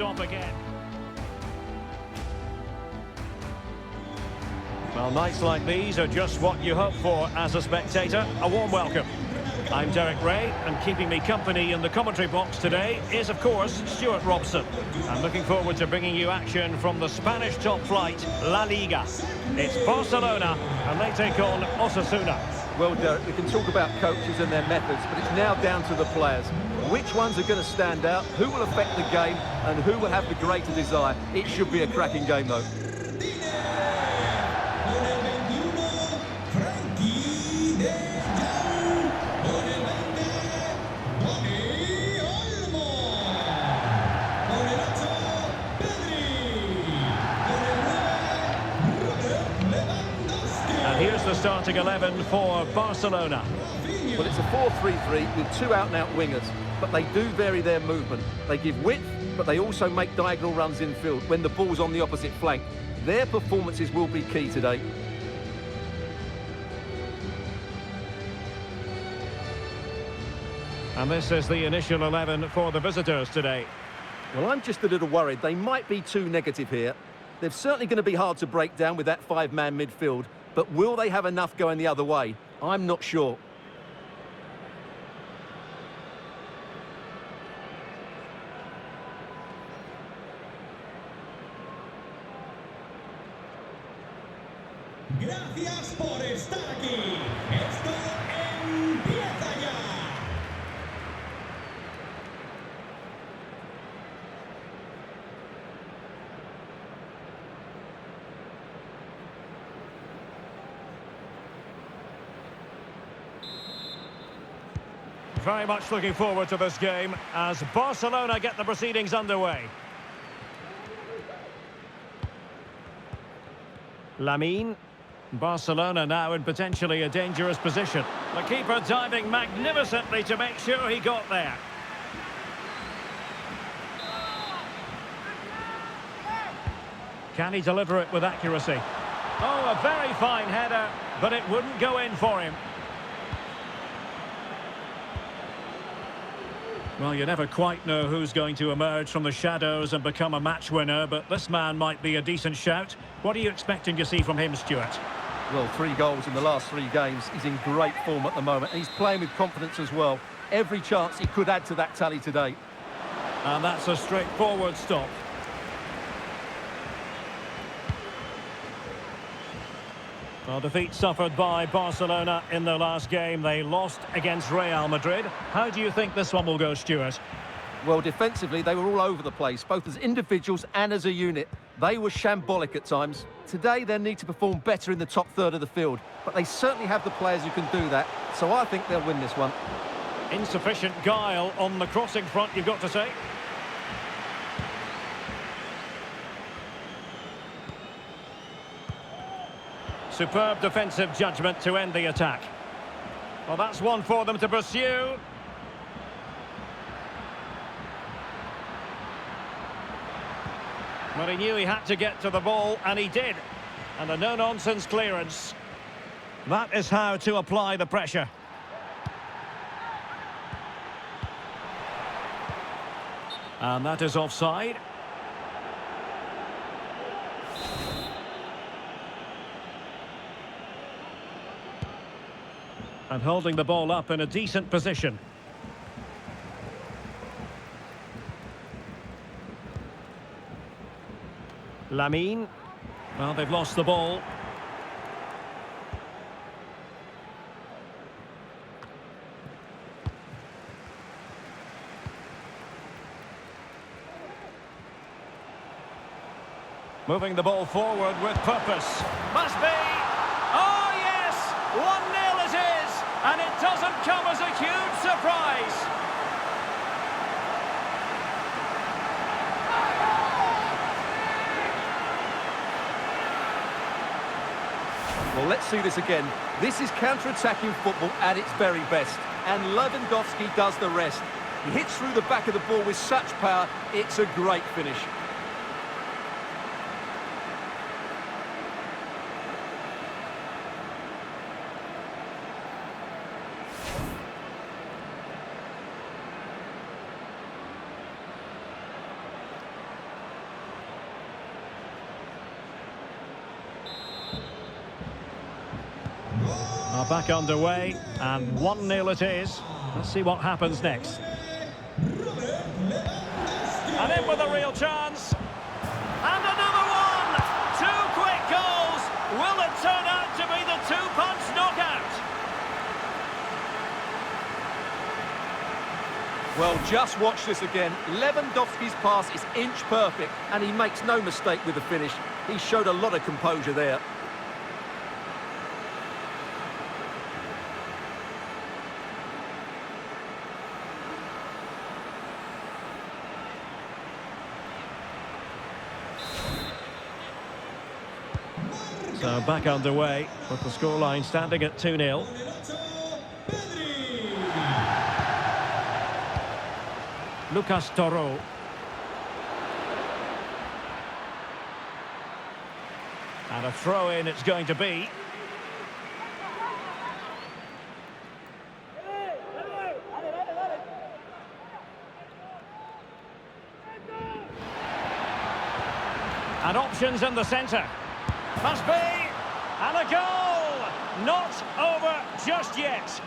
stop again. Well, nights like these are just what you hope for as a spectator. A warm welcome. I'm Derek Ray, and keeping me company in the commentary box today is, of course, Stuart Robson. I'm looking forward to bringing you action from the Spanish top flight, La Liga. It's Barcelona, and they take on Osasuna. Well, Derek, we can talk about coaches and their methods, but it's now down to the players. Which ones are going to stand out, who will affect the game, and who will have the greater desire? It should be a cracking game, though. Here's the starting 11 for Barcelona. Well, it's a 4-3-3 with two out-and-out wingers, but they do vary their movement. They give width, but they also make diagonal runs infield when the ball's on the opposite flank. Their performances will be key today. And this is the initial 11 for the visitors today. Well, I'm just a little worried. They might be too negative here. They're certainly going to be hard to break down with that five-man midfield. But will they have enough going the other way? I'm not sure. Gracias por estar aquí. Esto empieza ya. Very much looking forward to this game as Barcelona get the proceedings underway. Lamine. Barcelona now in potentially a dangerous position. The keeper diving magnificently to make sure he got there. Can he deliver it with accuracy? Oh, a very fine header, but it wouldn't go in for him. Well, you never quite know who's going to emerge from the shadows and become a match winner, but this man might be a decent shout. What are you expecting to see from him, Stuart? Well, 3 goals in the last 3 games. He's in great form at the moment. He's playing with confidence as well. Every chance he could add to that tally today. And that's a straightforward stop. Well, defeat suffered by Barcelona in their last game. They lost against Real Madrid. How do you think this one will go, Stuart? Well, defensively, they were all over the place, both as individuals and as a unit. They were shambolic at times. Today, they need to perform better in the top third of the field. But they certainly have the players who can do that. So I think they'll win this one. Insufficient guile on the crossing front, you've got to say. Superb defensive judgment to end the attack. Well, that's one for them to pursue. But he knew he had to get to the ball, and he did. And a no-nonsense clearance. That is how to apply the pressure. And that is offside. And holding the ball up in a decent position. Lamine. Well, they've lost the ball. Moving the ball forward with purpose. Must be! Oh, yes! 1-0 it is! And it doesn't come as a huge surprise. Well, let's see this again. This is counter-attacking football at its very best. And Lewandowski does the rest. He hits through the back of the ball with such power. It's a great finish. Are back underway, and 1-0 it is. Let's see what happens next. And in with a real chance. And another one! 2 quick goals! Will it turn out to be the 2-punch knockout? Well, just watch this again. Lewandowski's pass is inch perfect, and he makes no mistake with the finish. He showed a lot of composure there. So back underway, with the scoreline standing at 2-0. Lucas Toro. And a throw-in it's going to be. And options in the centre. Must be. And a goal! Not over just yet.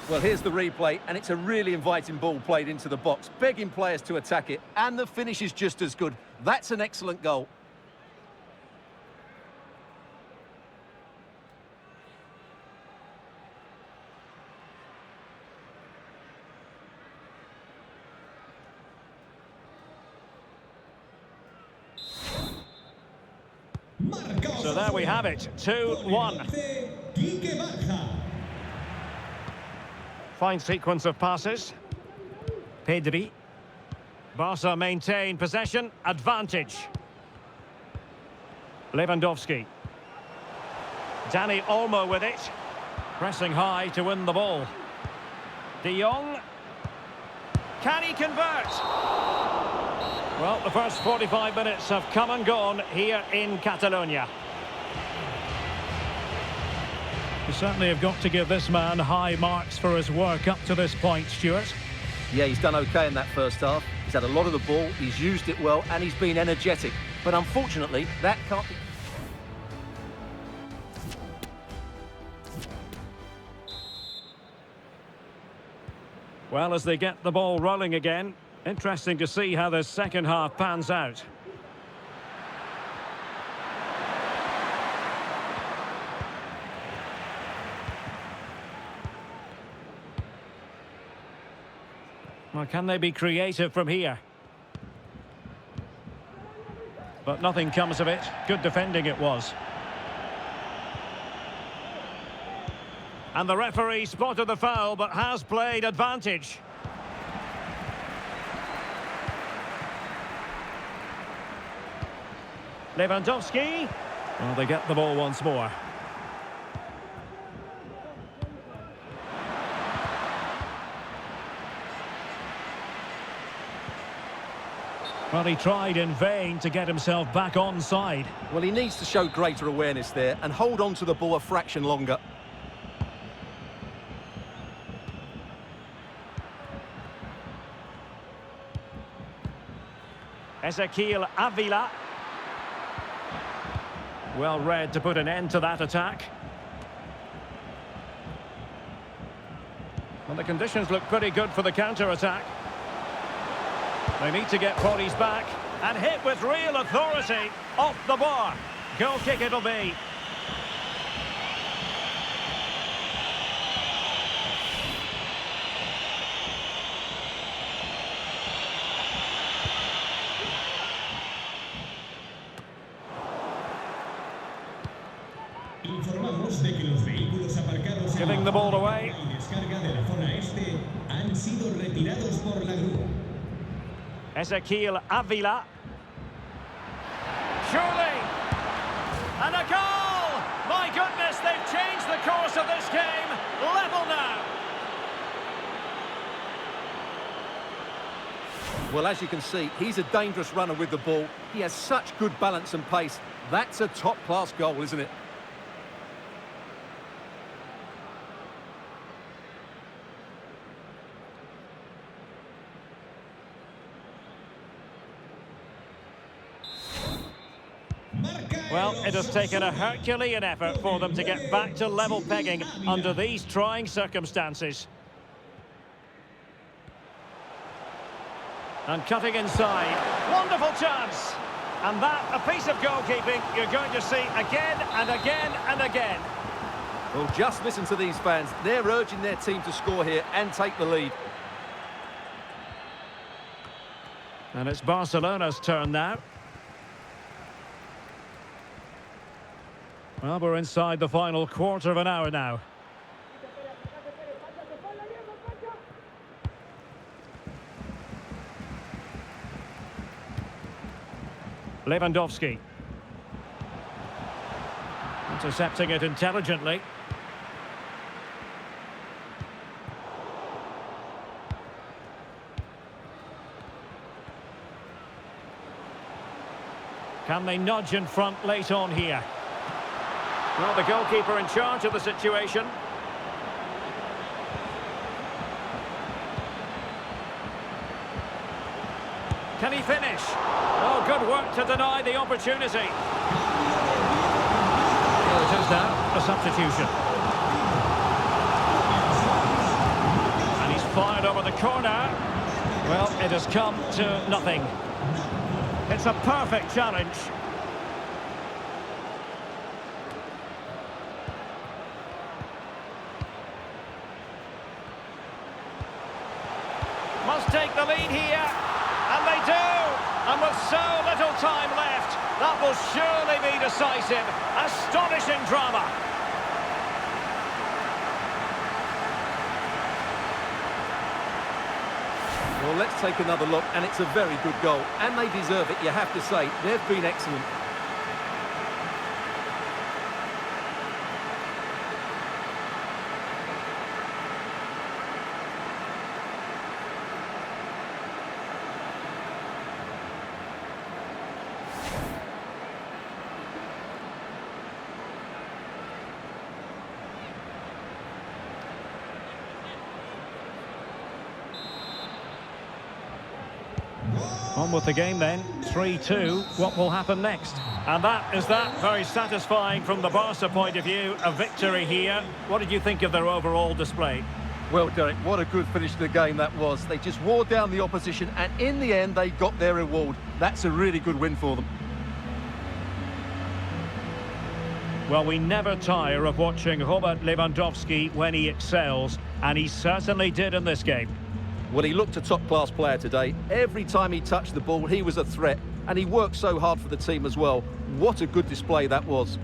Well, here's the replay, and it's a really inviting ball played into the box, begging players to attack it, and the finish is just as good. That's an excellent goal. So there we have it, 2-1. Fine sequence of passes. Pedri. Barca maintain possession, advantage. Lewandowski. Dani Olmo with it. Pressing high to win the ball. De Jong. Can he convert? Well, the first 45 minutes have come and gone here in Catalonia. You certainly have got to give this man high marks for his work up to this point, Stuart. Yeah, he's done okay in that first half. He's had a lot of the ball, he's used it well, and he's been energetic. But unfortunately, that can't be... Well, as they get the ball rolling again, interesting to see how this second half pans out. Well, can they be creative from here? But nothing comes of it. Good defending it was. And the referee spotted the foul, but has played advantage. Lewandowski. Well, they get the ball once more. Well, he tried in vain to get himself back onside. Well, he needs to show greater awareness there and hold on to the ball a fraction longer. Ezequiel Avila. Well read to put an end to that attack. Well, the conditions look pretty good for the counter-attack. They need to get bodies back and hit with real authority off the bar. Goal kick it'll be. Informamos de que los vehículos aparcados Giving the ball away. y descarga de la zona este han sido retirados por la grúa. Ezequiel Avila. Surely. And a goal! My goodness, they've changed the course of this game. Level now. Well, as you can see, he's a dangerous runner with the ball. He has such good balance and pace. That's a top-class goal, isn't it? Well, it has taken a Herculean effort for them to get back to level pegging under these trying circumstances. And cutting inside. Wonderful chance! And that, a piece of goalkeeping you're going to see again and again and again. Well, just listen to these fans. They're urging their team to score here and take the lead. And it's Barcelona's turn now. Well, we're inside the final quarter of an hour now. Lewandowski. Intercepting it intelligently. Can they nudge in front late on here? Well, the goalkeeper in charge of the situation. Can he finish? Oh, good work to deny the opportunity. Here it is now, a substitution. And he's fired over the corner. Well, it has come to nothing. It's a perfect challenge. Must take the lead here. And they do! And with so little time left, that will surely be decisive. Astonishing drama. Well, let's take another look, and it's a very good goal. And they deserve it, you have to say. They've been excellent. On with the game then, 3-2. What will happen next? And that is that. Very satisfying from the Barca point of view. A victory here. What did you think of their overall display? Well, Derek, what a good finish to the game that was. They just wore down the opposition, and in the end, they got their reward. That's a really good win for them. Well, we never tire of watching Robert Lewandowski when he excels, and he certainly did in this game. Well, he looked a top-class player today. Every time he touched the ball, he was a threat. And he worked so hard for the team as well. What a good display that was.